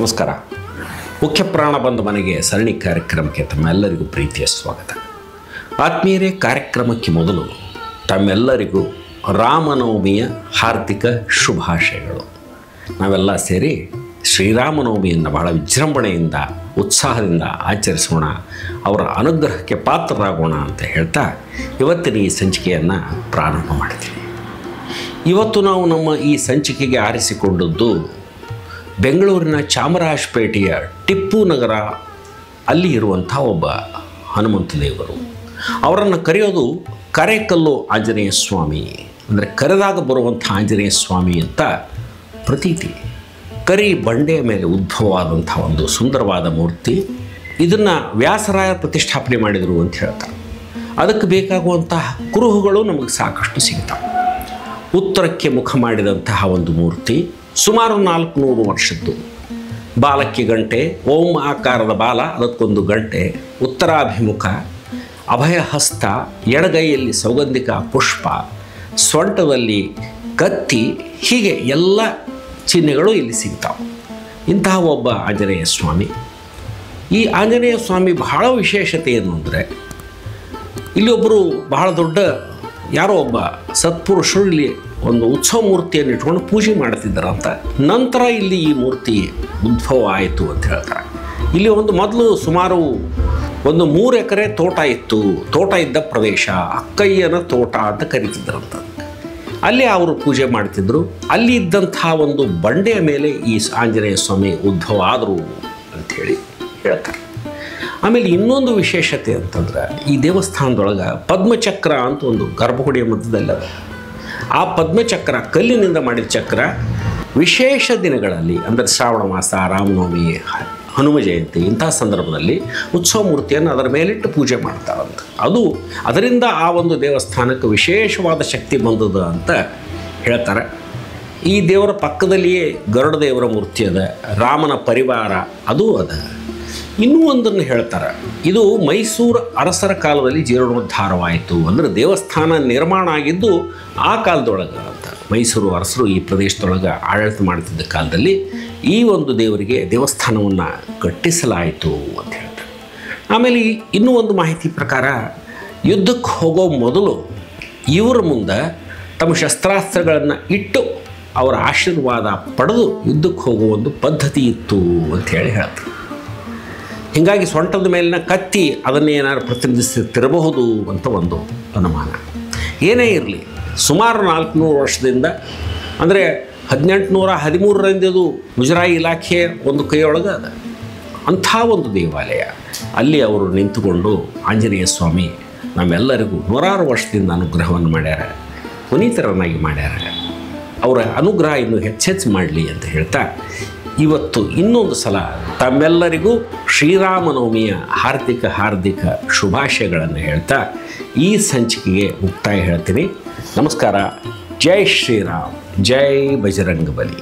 ನಮಸ್ಕಾರ. ಮುಖ್ಯ ಪ್ರಾಣ ಬಂದ ಮನೆಗೆ ಸರಣಿ ಕಾರ್ಯಕ್ರಮಕ್ಕೆ ತಮ್ಮೆಲ್ಲರಿಗೂ ಪ್ರೀತಿಯ ಸ್ವಾಗತ. ಆತ್ಮೀಯರೇ, ಕಾರ್ಯಕ್ರಮಕ್ಕೆ ಮೊದಲು ತಮ್ಮೆಲ್ಲರಿಗೂ ರಾಮನವಮಿಯ ಹಾರ್ದಿಕ ಶುಭಾಶಯಗಳು. ನಾವೆಲ್ಲ ಸೇರಿ ಶ್ರೀರಾಮನವಮಿಯನ್ನು ಬಹಳ ವಿಜೃಂಭಣೆಯಿಂದ ಉತ್ಸಾಹದಿಂದ ಆಚರಿಸೋಣ, ಅವರ ಅನುಗ್ರಹಕ್ಕೆ ಪಾತ್ರರಾಗೋಣ ಅಂತ ಹೇಳ್ತಾ ಇವತ್ತಿನ ಈ ಸಂಚಿಕೆಯನ್ನು ಪ್ರಾರಂಭ ಮಾಡ್ತೀನಿ. ಇವತ್ತು ನಾವು ನಮ್ಮ ಈ ಸಂಚಿಕೆಗೆ ಆರಿಸಿಕೊಂಡದ್ದು ಬೆಂಗಳೂರಿನ ಚಾಮರಾಜಪೇಟೆಯ ಟಿಪ್ಪು ನಗರ ಅಲ್ಲಿ ಇರುವಂಥ ಒಬ್ಬ ಹನುಮಂತ ದೇವರು. ಅವರನ್ನು ಕರೆಯೋದು ಕರೆಕಲ್ಲು ಆಂಜನೇಯ ಸ್ವಾಮಿ, ಅಂದರೆ ಕರೆದಾಗ ಬರುವಂಥ ಆಂಜನೇಯ ಸ್ವಾಮಿ ಅಂತ ಪ್ರತೀತಿ. ಕರಿ ಬಂಡೆಯ ಮೇಲೆ ಉದ್ಭವವಾದಂಥ ಒಂದು ಸುಂದರವಾದ ಮೂರ್ತಿ. ಇದನ್ನು ವ್ಯಾಸರಾಯ ಪ್ರತಿಷ್ಠಾಪನೆ ಮಾಡಿದರು ಅಂತ ಹೇಳ್ತಾರೆ. ಅದಕ್ಕೆ ಬೇಕಾಗುವಂತಹ ಕುರುಹುಗಳು ನಮಗೆ ಸಾಕಷ್ಟು ಸಿಗ್ತವೆ. ಉತ್ತರಕ್ಕೆ ಮುಖ ಮಾಡಿದಂತಹ ಒಂದು ಮೂರ್ತಿ, ಸುಮಾರು 400 ವರ್ಷದ್ದು. ಬಾಲಕ್ಕೆ ಗಂಟೆ, ಓಂ ಆಕಾರದ ಬಾಲ, ಅದಕ್ಕೊಂದು ಗಂಟೆ, ಉತ್ತರಾಭಿಮುಖ, ಅಭಯ ಹಸ್ತ, ಎಡಗೈಯಲ್ಲಿ ಸೌಗಂಧಿಕ ಪುಷ್ಪ, ಸೊಂಟದಲ್ಲಿ ಕತ್ತಿ, ಹೀಗೆ ಎಲ್ಲ ಚಿಹ್ನೆಗಳು ಇಲ್ಲಿ ಸಿಗ್ತಾವೆ. ಇಂತಹ ಒಬ್ಬ ಆಂಜನೇಯ ಸ್ವಾಮಿ. ಈ ಆಂಜನೇಯ ಸ್ವಾಮಿ ಬಹಳ ವಿಶೇಷತೆ ಏನು ಅಂದರೆ, ಇಲ್ಲಿ ಒಬ್ಬರು ಬಹಳ ದೊಡ್ಡ ಯಾರೋ ಒಬ್ಬ ಸತ್ಪುರುಷರು ಇಲ್ಲಿ ಒಂದು ಉತ್ಸವ ಮೂರ್ತಿಯನ್ನು ಇಟ್ಕೊಂಡು ಪೂಜೆ ಮಾಡ್ತಿದ್ದಾರಂತ. ನಂತರ ಇಲ್ಲಿ ಈ ಮೂರ್ತಿ ಉದ್ಭವ ಆಯಿತು ಅಂತ ಹೇಳ್ತಾರೆ. ಇಲ್ಲಿ ಮೊದಲು ಸುಮಾರು 3 ಎಕರೆ ತೋಟ ಇತ್ತು. ತೋಟ ಇದ್ದ ಪ್ರದೇಶ ಅಕ್ಕಯ್ಯನ ತೋಟ ಅಂತ ಕರೀತಿದ್ದರಂತ. ಅಲ್ಲಿ ಅವರು ಪೂಜೆ ಮಾಡ್ತಿದ್ರು. ಅಲ್ಲಿ ಇದ್ದಂಥ ಒಂದು ಬಂಡೆಯ ಮೇಲೆ ಈ ಆಂಜನೇಯ ಸ್ವಾಮಿ ಉದ್ಭವ ಆದರು ಅಂಥೇಳಿ ಹೇಳ್ತಾರೆ. ಆಮೇಲೆ ಇನ್ನೊಂದು ವಿಶೇಷತೆ ಅಂತಂದ್ರೆ, ಈ ದೇವಸ್ಥಾನದೊಳಗೆ ಪದ್ಮಚಕ್ರ ಅಂತ ಒಂದು ಗರ್ಭಗುಡಿಯ ಮಧ್ಯದಲ್ಲದ ಆ ಪದ್ಮಚಕ್ರ, ಕಲ್ಲಿನಿಂದ ಮಾಡಿದ ಚಕ್ರ, ವಿಶೇಷ ದಿನಗಳಲ್ಲಿ ಅಂದರೆ ಶ್ರಾವಣ ಮಾಸ, ರಾಮನವಮಿ, ಹನುಮ ಜಯಂತಿ ಇಂಥ ಸಂದರ್ಭದಲ್ಲಿ ಉತ್ಸವ ಮೂರ್ತಿಯನ್ನು ಅದರ ಮೇಲಿಟ್ಟು ಪೂಜೆ ಮಾಡ್ತಾರಂತ. ಅದರಿಂದ ಆ ಒಂದು ದೇವಸ್ಥಾನಕ್ಕೆ ವಿಶೇಷವಾದ ಶಕ್ತಿ ಬಂದದ ಅಂತ ಹೇಳ್ತಾರೆ. ಈ ದೇವರ ಪಕ್ಕದಲ್ಲಿಯೇ ಗರುಡ ದೇವರ ಮೂರ್ತಿ ಅದ, ರಾಮನ ಪರಿವಾರ ಅದು ಅದ. ಇನ್ನೂ ಒಂದನ್ನು ಹೇಳ್ತಾರೆ, ಇದು ಮೈಸೂರು ಅರಸರ ಕಾಲದಲ್ಲಿ ಜೀರ್ಣೋದ್ಧಾರವಾಯಿತು. ಅಂದರೆ ದೇವಸ್ಥಾನ ನಿರ್ಮಾಣ ಆಗಿದ್ದು ಆ ಕಾಲದೊಳಗೆ ಅಂತ. ಮೈಸೂರು ಅರಸರು ಈ ಪ್ರದೇಶದೊಳಗೆ ಆಡಳಿತ ಮಾಡ್ತಿದ್ದ ಕಾಲದಲ್ಲಿ ಈ ಒಂದು ದೇವರಿಗೆ ದೇವಸ್ಥಾನವನ್ನು ಕಟ್ಟಿಸಲಾಯಿತು ಅಂತ ಹೇಳ್ತಾರೆ. ಆಮೇಲೆ ಇನ್ನೂ ಒಂದು ಮಾಹಿತಿ ಪ್ರಕಾರ, ಯುದ್ಧಕ್ಕೆ ಹೋಗೋ ಮೊದಲು ಇವರ ಮುಂದೆ ತಮ್ಮ ಶಸ್ತ್ರಾಸ್ತ್ರಗಳನ್ನು ಇಟ್ಟು ಅವರ ಆಶೀರ್ವಾದ ಪಡೆದು ಯುದ್ಧಕ್ಕೆ ಹೋಗುವ ಒಂದು ಪದ್ಧತಿ ಇತ್ತು ಅಂಥೇಳಿ ಹೇಳ್ತಾರೆ. ಹೀಗಾಗಿ ಸೊಂಟದ ಮೇಲಿನ ಕತ್ತಿ ಅದನ್ನೇ ಏನಾದ್ರು ಪ್ರತಿನಿಧಿಸುತ್ತಿರಬಹುದು ಅಂತ ಒಂದು ಅನುಮಾನ. ಏನೇ ಇರಲಿ, ಸುಮಾರು 400 ವರ್ಷದಿಂದ, ಅಂದರೆ 1813ರಿಂದ ಇದು ಮುಜರಾಯಿ ಇಲಾಖೆ ಒಂದು ಕೈಯೊಳಗೆ ಅದ. ಅಂಥ ಒಂದು ದೇವಾಲಯ. ಅಲ್ಲಿ ಅವರು ನಿಂತುಕೊಂಡು ಆಂಜನೇಯ ಸ್ವಾಮಿ ನಮ್ಮೆಲ್ಲರಿಗೂ 106 ವರ್ಷದಿಂದ ಅನುಗ್ರಹವನ್ನು ಮಾಡ್ಯಾರ, ಪುನೀತರನ್ನಾಗಿ ಮಾಡ್ಯಾರ. ಅವರ ಅನುಗ್ರಹ ಇನ್ನೂ ಹೆಚ್ಚೆಚ್ಚು ಮಾಡಲಿ ಅಂತ ಹೇಳ್ತಾ ಇವತ್ತು ಇನ್ನೊಂದು ಸಲ ತಮ್ಮೆಲ್ಲರಿಗೂ ಶ್ರೀರಾಮನವಮಿಯ ಹಾರ್ದಿಕ ಶುಭಾಶಯಗಳನ್ನು ಹೇಳ್ತಾ ಈ ಸಂಚಿಕೆಗೆ ಮುಕ್ತಾಯ ಹೇಳ್ತೀನಿ. ನಮಸ್ಕಾರ. ಜೈ ಶ್ರೀರಾಮ್, ಜೈ ಬಜರಂಗಬಲಿ.